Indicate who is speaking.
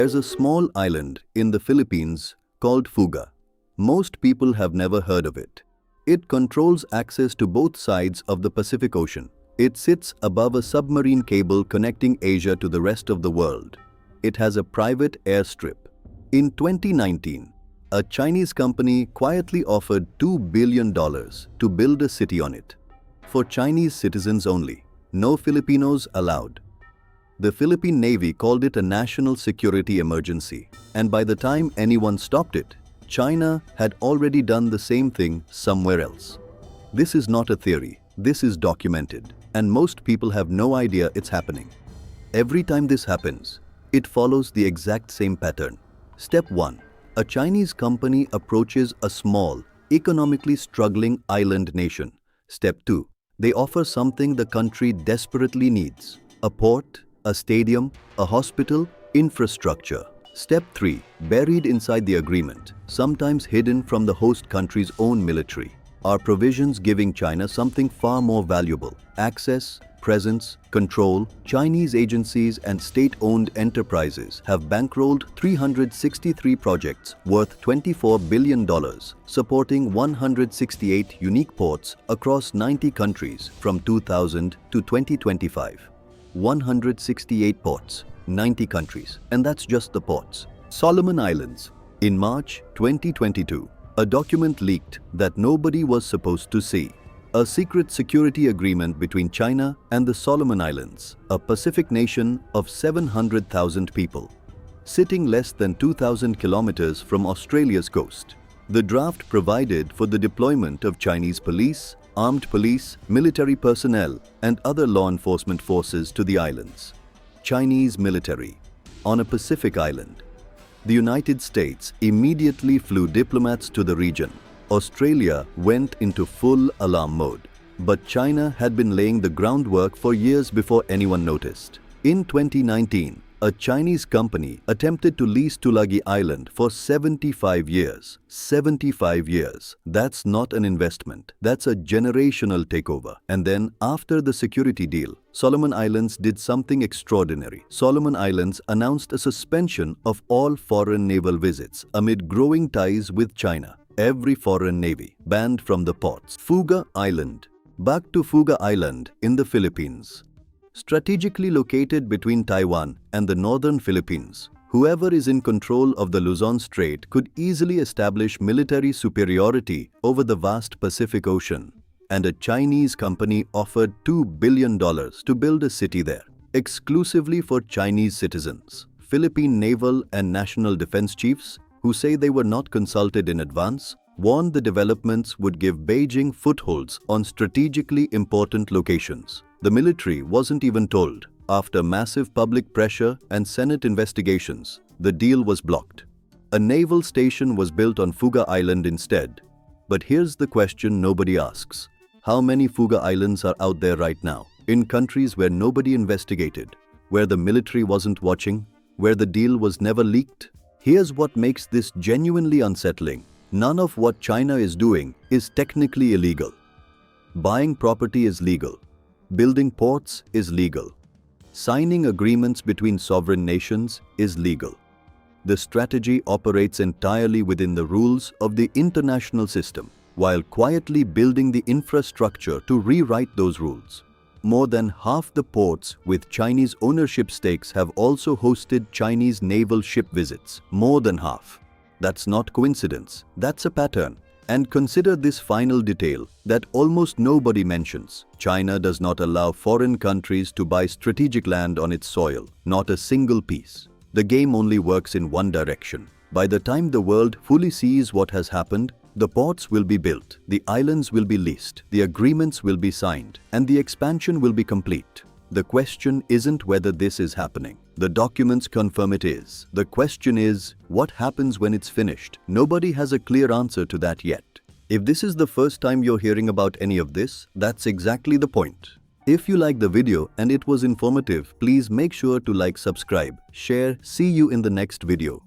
Speaker 1: There's a small island in the Philippines called Fuga. Most people have never heard of it. It controls access to both sides of the Pacific Ocean. It sits above a submarine cable connecting Asia to the rest of the world. It has a private airstrip. In 2019, a Chinese company quietly offered $2 billion to build a city on it. For Chinese citizens only, no Filipinos allowed. The Philippine Navy called it a national security emergency, and by the time anyone stopped it, China had already done the same thing somewhere else. This is not a theory, this is documented, and most people have no idea it's happening. Every time this happens, it follows the exact same pattern. Step 1. A Chinese company approaches a small, economically struggling island nation. Step 2. They offer something the country desperately needs: a port, a stadium, a hospital, infrastructure. Step 3. Buried inside the agreement, sometimes hidden from the host country's own military, are provisions giving China something far more valuable: access, presence, control. Chinese agencies and state-owned enterprises have bankrolled 363 projects worth $24 billion, supporting 168 unique ports across 90 countries from 2000 to 2025. 168 ports, 90 countries, and that's just the ports. Solomon Islands. In March 2022, a document leaked that nobody was supposed to see. A secret security agreement between China and the Solomon Islands, a Pacific nation of 700,000 people, sitting less than 2,000 kilometers from Australia's coast. The draft provided for the deployment of Chinese police, armed police, military personnel, and other law enforcement forces to the islands. Chinese military on a Pacific island. The United States immediately flew diplomats to the region. Australia went into full alarm mode. But China had been laying the groundwork for years before anyone noticed. In 2019, a Chinese company attempted to lease Tulagi Island for 75 years. 75 years. That's not an investment. That's a generational takeover. And then, after the security deal, Solomon Islands did something extraordinary. Solomon Islands announced a suspension of all foreign naval visits amid growing ties with China. Every foreign navy banned from the ports. Fuga Island. Back to Fuga Island in the Philippines. Strategically located between Taiwan and the northern Philippines, whoever is in control of the Luzon Strait could easily establish military superiority over the vast Pacific Ocean. And a Chinese company offered $2 billion to build a city there, exclusively for Chinese citizens. Philippine naval and national defense chiefs, who say they were not consulted in advance, warned the developments would give Beijing footholds on strategically important locations. The military wasn't even told. After massive public pressure and Senate investigations, the deal was blocked. A naval station was built on Fuga Island instead. But here's the question nobody asks. How many Fuga Islands are out there right now, in countries where nobody investigated, where the military wasn't watching, where the deal was never leaked? Here's what makes this genuinely unsettling. None of what China is doing is technically illegal. Buying property is legal. Building ports is legal. Signing agreements between sovereign nations is legal. The strategy operates entirely within the rules of the international system, while quietly building the infrastructure to rewrite those rules. More than half the ports with Chinese ownership stakes have also hosted Chinese naval ship visits. More than half. That's not coincidence, that's a pattern. And consider this final detail that almost nobody mentions. China does not allow foreign countries to buy strategic land on its soil, not a single piece. The game only works in one direction. By the time the world fully sees what has happened, the ports will be built, the islands will be leased, the agreements will be signed, and the expansion will be complete. The question isn't whether this is happening. The documents confirm it is. The question is, what happens when it's finished? Nobody has a clear answer to that yet. If this is the first time you're hearing about any of this, that's exactly the point. If you liked the video and it was informative, please make sure to like, subscribe, share. See you in the next video.